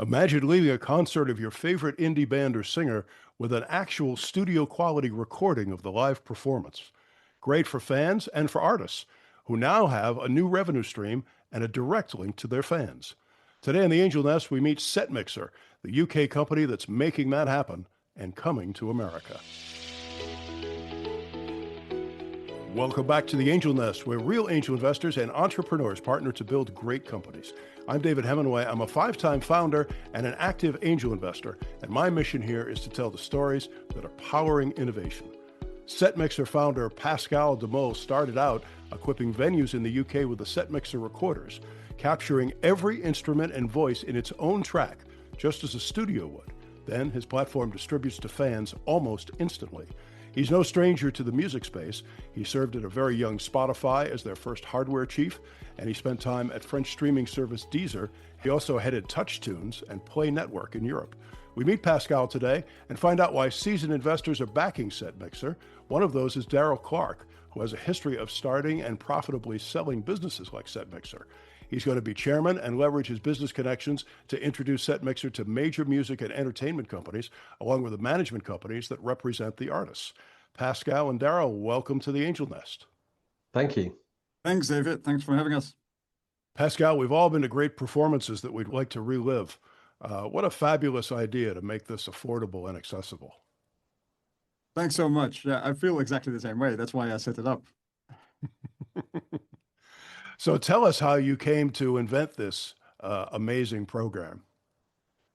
Imagine leaving a concert of your favorite indie band or singer with an actual studio quality recording of the live performance. Great for fans and for artists who now have a new revenue stream and a direct link to their fans. Today on the Angel Nest, we meet Setmixer, the UK company that's making that happen and coming to America. Welcome back to the Angel Nest, where real angel investors and entrepreneurs partner to build great companies. I'm David Hemingway. I'm a 5-time founder and an active angel investor, and my mission here is to tell the stories that are powering innovation. Setmixer founder Pascal de Mul started out equipping venues in the UK with the Setmixer recorders, capturing every instrument and voice in its own track, just as a studio would. Then his platform distributes to fans almost instantly. He's no stranger to the music space. He served at a very young Spotify as their first hardware chief, and he spent time at French streaming service Deezer. He also headed TouchTunes and Play Network in Europe. We meet Pascal today and find out why seasoned investors are backing Setmixer. One of those is Daryl Clarke, who has a history of starting and profitably selling businesses like Setmixer. He's going to be chairman and leverage his business connections to introduce Setmixer to major music and entertainment companies, along with the management companies that represent the artists. Pascal and Daryl, welcome to the Angel Nest. Thank you. Thanks, David. Thanks for having us. Pascal, we've all been to great performances that we'd like to relive. What a fabulous idea to make this affordable and accessible. Thanks so much. Yeah, I feel exactly the same way. That's why I set it up. So tell us how you came to invent this amazing program.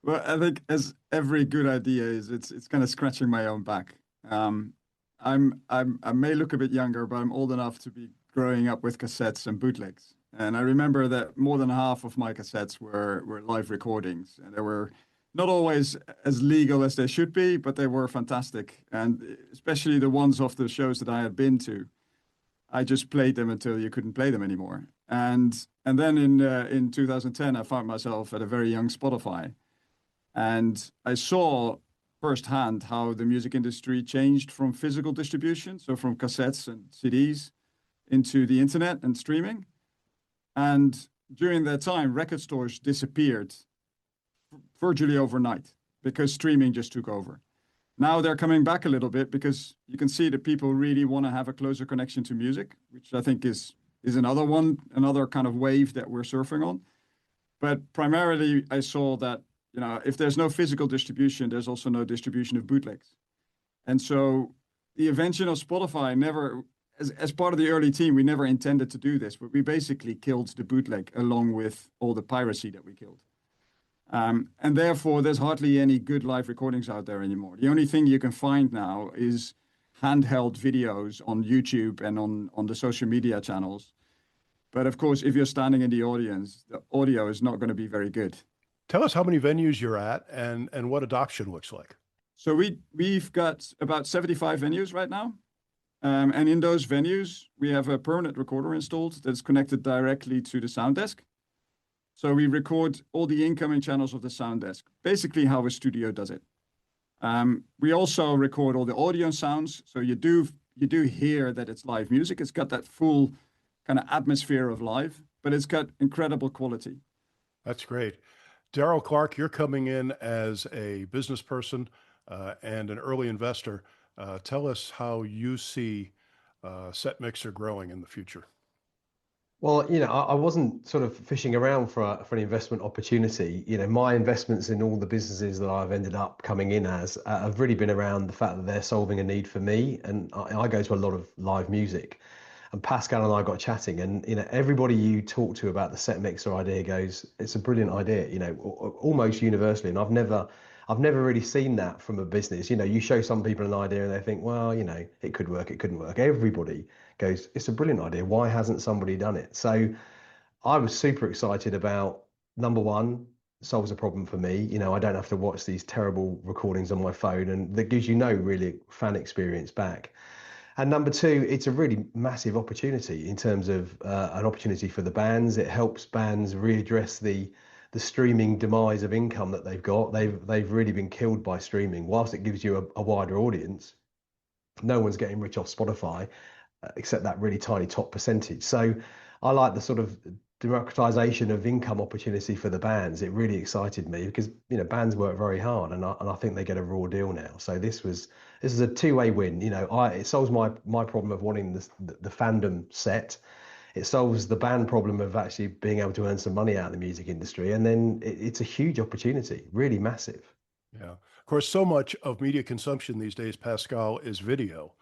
Well, I think as every good idea is, it's kind of scratching my own back. I may look a bit younger, but I'm old enough to be growing up with cassettes and bootlegs. And I remember that more than half of my cassettes were live recordings, and they were not always as legal as they should be, but they were fantastic. And especially the ones of the shows that I had been to, I just played them until you couldn't play them anymore. And then in 2010, I found myself at a very young Spotify, and I saw firsthand how the music industry changed from physical distribution, so from cassettes and CDs, into the internet and streaming. And during that time, record stores disappeared virtually overnight because streaming just took over. Now they're coming back a little bit because you can see that people really want to have a closer connection to music, which I think is another kind of wave that we're surfing on. But primarily, I saw that, if there's no physical distribution, there's also no distribution of bootlegs. And so the invention of Spotify never, as part of the early team, we never intended to do this, but we basically killed the bootleg along with all the piracy that we killed. And therefore, there's hardly any good live recordings out there anymore. The only thing you can find now is handheld videos on YouTube and on the social media channels. But of course, if you're standing in the audience, the audio is not going to be very good. Tell us how many venues you're at and what adoption looks like. So we've got about 75 venues right now. And in those venues, we have a permanent recorder installed that's connected directly to the sound desk. So we record all the incoming channels of the sound desk, basically how a studio does it. We also record all the audio sounds. So you do hear that it's live music. It's got that full kind of atmosphere of live, but it's got incredible quality. That's great. Daryl Clarke, you're coming in as a business person and an early investor. Tell us how you see Setmixer growing in the future. Well, I wasn't sort of fishing around for an investment opportunity. My investments in all the businesses that I've ended up coming in as have really been around the fact that they're solving a need for me. And I go to a lot of live music. And Pascal and I got chatting, and everybody you talk to about the Setmixer idea goes, it's a brilliant idea, almost universally. And I've never really seen that from a business. You show some people an idea and they think, well, it could work, it couldn't work. Everybody goes, it's a brilliant idea. Why hasn't somebody done it? So I was super excited about, number one, solves a problem for me. I don't have to watch these terrible recordings on my phone, and that gives you no really fan experience back. And number two, it's a really massive opportunity in terms of an opportunity for the bands. It helps bands readdress the streaming demise of income that they've got. They've really been killed by streaming. Whilst it gives you a wider audience, no one's getting rich off Spotify except that really tiny top percentage. So I like the sort of democratization of income opportunity for the bands, it really excited me because bands work very hard, and I think they get a raw deal now. So this is a two-way win. It solves my problem of wanting the fandom set. It solves the band problem of actually being able to earn some money out of the music industry, and then it's a huge opportunity, really massive. Yeah. Of course, so much of media consumption these days, Pascal, is video.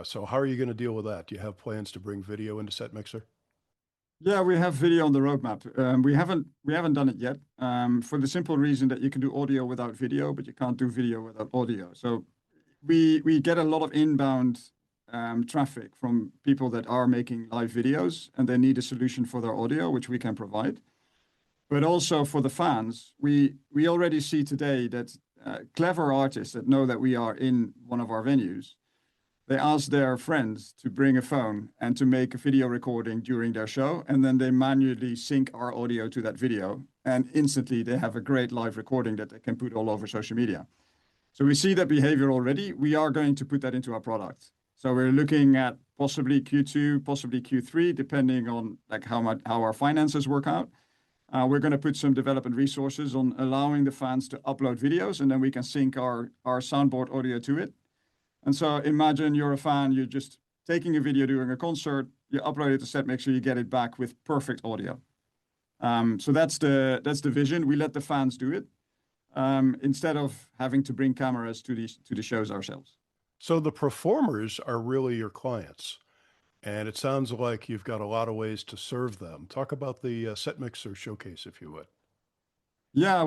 So how are you going to deal with that? Do you have plans to bring video into Setmixer? Yeah, we have video on the roadmap. We haven't done it yet, for the simple reason that you can do audio without video, but you can't do video without audio. So we get a lot of inbound traffic from people that are making live videos, and they need a solution for their audio, which we can provide. But also for the fans, we already see today that clever artists that know that we are in one of our venues, they ask their friends to bring a phone and to make a video recording during their show, and then they manually sync our audio to that video, and instantly they have a great live recording that they can put all over social media. So we see that behavior already. We are going to put that into our product. So we're looking at possibly Q2, possibly Q3, depending on how our finances work out. We're going to put some development resources on allowing the fans to upload videos, and then we can sync our soundboard audio to it. And so imagine you're a fan, you're just taking a video during a concert, you upload it to Setmixer, you get it back with perfect audio. So that's the vision. We let the fans do it, instead of having to bring cameras to the shows ourselves. So the performers are really your clients, and it sounds like you've got a lot of ways to serve them. Talk about the Setmixer showcase, if you would. Yeah,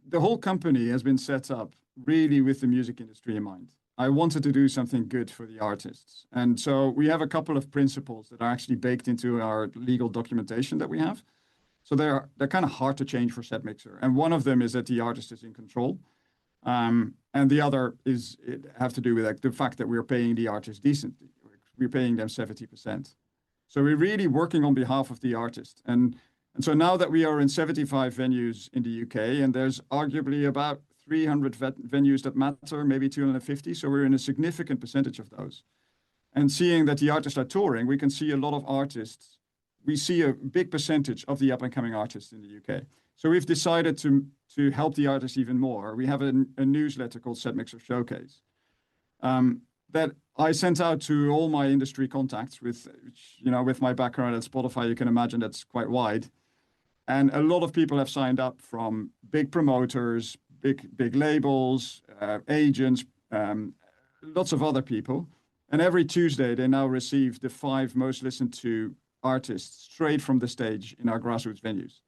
the whole company has been set up really with the music industry in mind. I wanted to do something good for the artists. And so we have a couple of principles that are actually baked into our legal documentation that we have. So they're kind of hard to change for Setmixer. And one of them is that the artist is in control. And the other have to do with the fact that we're paying the artist decently. We're paying them 70%. So we're really working on behalf of the artist. And so now that we are in 75 venues in the UK, and there's arguably about 300 venues that matter, maybe 250. So we're in a significant percentage of those. And seeing that the artists are touring, we can see a lot of artists. We see a big percentage of the up-and-coming artists in the UK. So we've decided to help the artists even more. We have a newsletter called Setmixer Showcase, that I sent out to all my industry contacts with my background at Spotify, you can imagine that's quite wide. And a lot of people have signed up, from big promoters, big labels, agents, lots of other people. And every Tuesday, they now receive the 5 most listened to artists straight from the stage in our grassroots venues.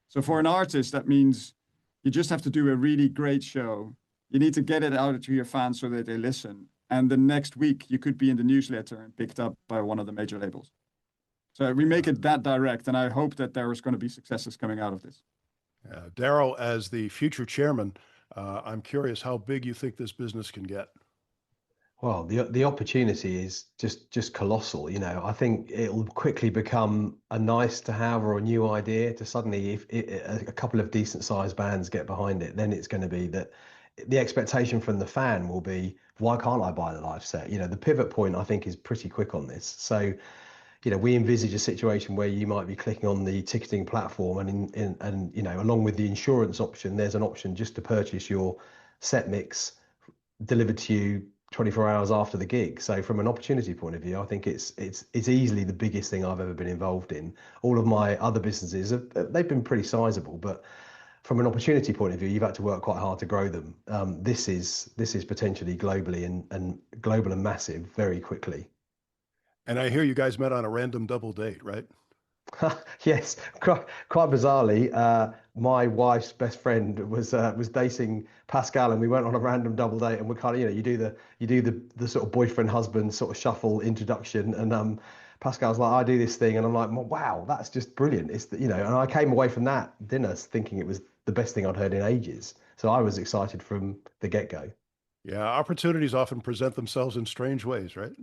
So for an artist, that means you just have to do a really great show. You need to get it out to your fans so that they listen. And the next week, you could be in the newsletter and picked up by one of the major labels. So we make it that direct, and I hope that there is going to be successes coming out of this. Daryl, as the future chairman, I'm curious how big you think this business can get. Well, the opportunity is just colossal. I think it'll quickly become a nice to have or a new idea to suddenly, if a couple of decent sized bands get behind it, then it's going to be that the expectation from the fan will be, why can't I buy the live set? The pivot point, I think, is pretty quick on this. So, we envisage a situation where you might be clicking on the ticketing platform, and along with the insurance option, there's an option just to purchase your set mix delivered to you 24 hours after the gig. So from an opportunity point of view, I think it's easily the biggest thing I've ever been involved in. All of my other businesses, they've been pretty sizable, but from an opportunity point of view, you've had to work quite hard to grow them. This is potentially globally and global and massive very quickly. And I hear you guys met on a random double date, right? Yes, quite bizarrely, my wife's best friend was dating Pascal, and we went on a random double date, and we kind of, you do the sort of boyfriend husband sort of shuffle introduction, and Pascal's like, I do this thing, and I'm like, wow, that's just brilliant. It's and I came away from that dinner thinking it was the best thing I'd heard in ages. So I was excited from the get-go. Yeah, opportunities often present themselves in strange ways, right?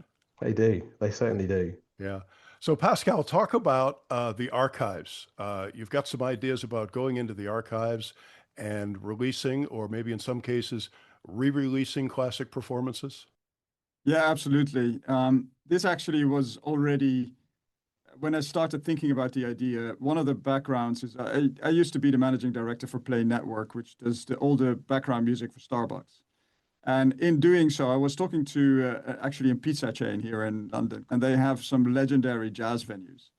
They do. They certainly do. Yeah. So Pascal, talk about the archives. You've got some ideas about going into the archives and releasing, or maybe in some cases, re-releasing classic performances. Yeah, absolutely. This actually was already when I started thinking about the idea, one of the backgrounds is I used to be the managing director for Play Network, which does all the background music for Starbucks. And in doing so, I was talking to actually a pizza chain here in London, and they have some legendary jazz venues.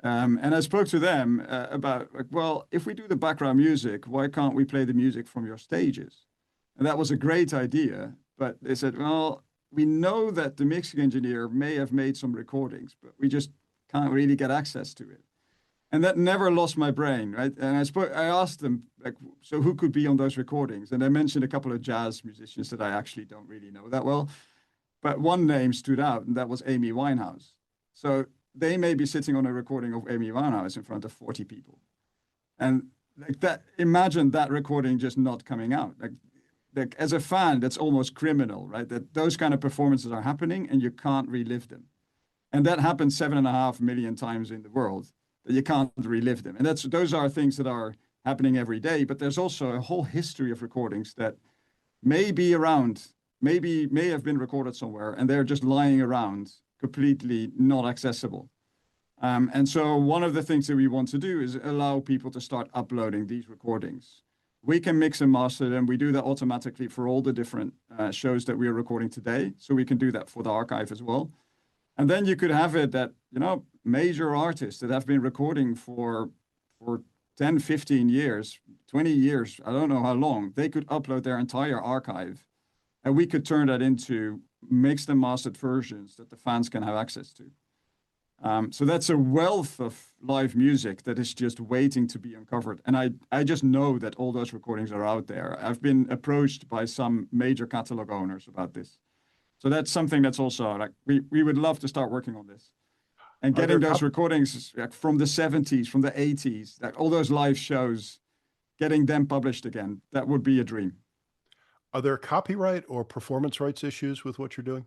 And I spoke to them about, like, well, if we do the background music, why can't we play the music from your stages? And that was a great idea, but they said, well, we know that the mixing engineer may have made some recordings, but we just can't really get access to it. And that never lost my brain, right? And I asked them, like, so who could be on those recordings? And I mentioned a couple of jazz musicians that I actually don't really know that well. But one name stood out, and that was Amy Winehouse. So they may be sitting on a recording of Amy Winehouse in front of 40 people. And like that, imagine that recording just not coming out. Like as a fan, that's almost criminal, right? That those kind of performances are happening and you can't relive them. And that happens 7.5 million times in the world, that you can't relive them. And those are things that are happening every day, but there's also a whole history of recordings that may be around, may have been recorded somewhere, and they're just lying around, completely not accessible. And so one of the things that we want to do is allow people to start uploading these recordings. We can mix and master them. We do that automatically for all the different shows that we are recording today. So we can do that for the archive as well. And then you could have it that, major artists that have been recording for 10, 15 years, 20 years, I don't know how long, they could upload their entire archive, and we could turn that into mixed and mastered versions that the fans can have access to. So that's a wealth of live music that is just waiting to be uncovered. And I just know that all those recordings are out there. I've been approached by some major catalog owners about this. So that's something that's also like, we would love to start working on this. And getting those recordings like, from the 70s, from the 80s, like all those live shows, getting them published again, that would be a dream. Are there copyright or performance rights issues with what you're doing?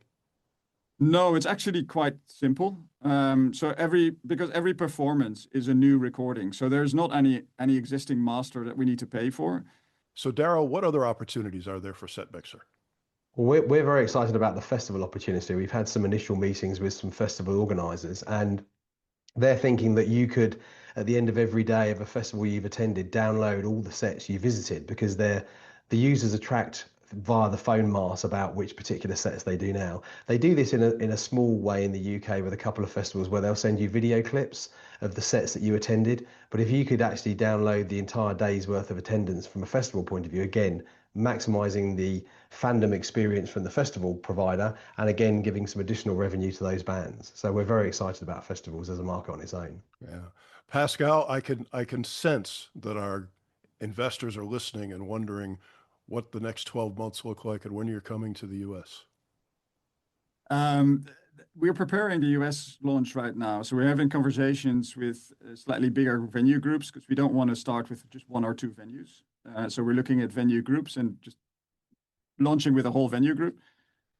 No, it's actually quite simple. Because every performance is a new recording, so there's not any existing master that we need to pay for. So Daryl, what other opportunities are there for Setmixer? Well, we're very excited about the festival opportunity. We've had some initial meetings with some festival organisers, and they're thinking that you could, at the end of every day of a festival you've attended, download all the sets you visited, because the users are tracked via the phone mass about which particular sets they do now. They do this in a small way in the UK with a couple of festivals where they'll send you video clips of the sets that you attended. But if you could actually download the entire day's worth of attendance from a festival point of view, again, maximising the fandom experience from the festival provider, and again, giving some additional revenue to those bands. So we're very excited about festivals as a market on its own. Yeah. Pascal, I can sense that our investors are listening and wondering what the next 12 months look like and when you're coming to the US. We're preparing the US launch right now. So we're having conversations with slightly bigger venue groups, because we don't want to start with just one or two venues. So we're looking at venue groups and just launching with a whole venue group.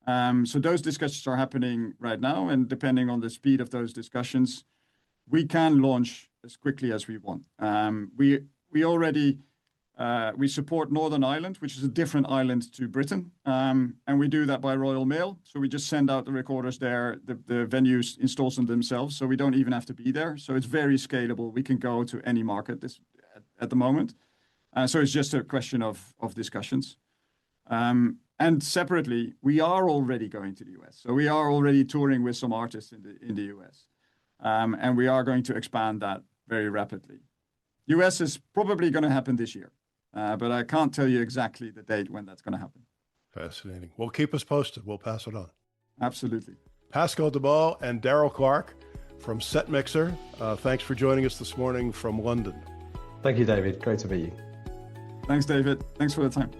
So those discussions are happening right now. And depending on the speed of those discussions, we can launch as quickly as we want. We already we support Northern Ireland, which is a different island to Britain. And we do that by Royal Mail. So we just send out the recorders there, the venues install them themselves. So we don't even have to be there. So it's very scalable. We can go to any market at the moment. So it's just a question of discussions. And separately, we are already going to the US. So we are already touring with some artists in the US. And we are going to expand that very rapidly. US is probably going to happen this year. But I can't tell you exactly the date when that's going to happen. Fascinating. Well, keep us posted. We'll pass it on. Absolutely. Pascal de Mul and Daryl Clarke from Setmixer. Thanks for joining us this morning from London. Thank you, David. Great to meet you. Thanks, David. Thanks for the time.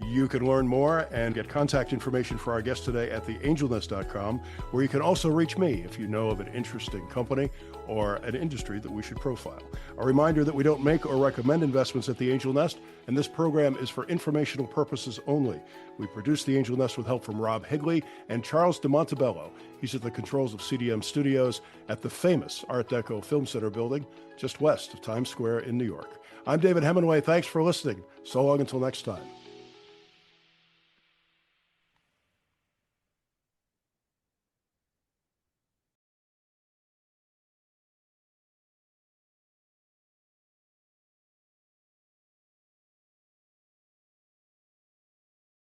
You can learn more and get contact information for our guest today at theangelnest.com, where you can also reach me if you know of an interesting company or an industry that we should profile. A reminder that we don't make or recommend investments at The Angel Nest, and this program is for informational purposes only. We produce The Angel Nest with help from Rob Higley and Charles de Montebello. He's at the controls of CDM Studios at the famous Art Deco Film Center building just west of Times Square in New York. I'm David Hemingway. Thanks for listening. So long until next time.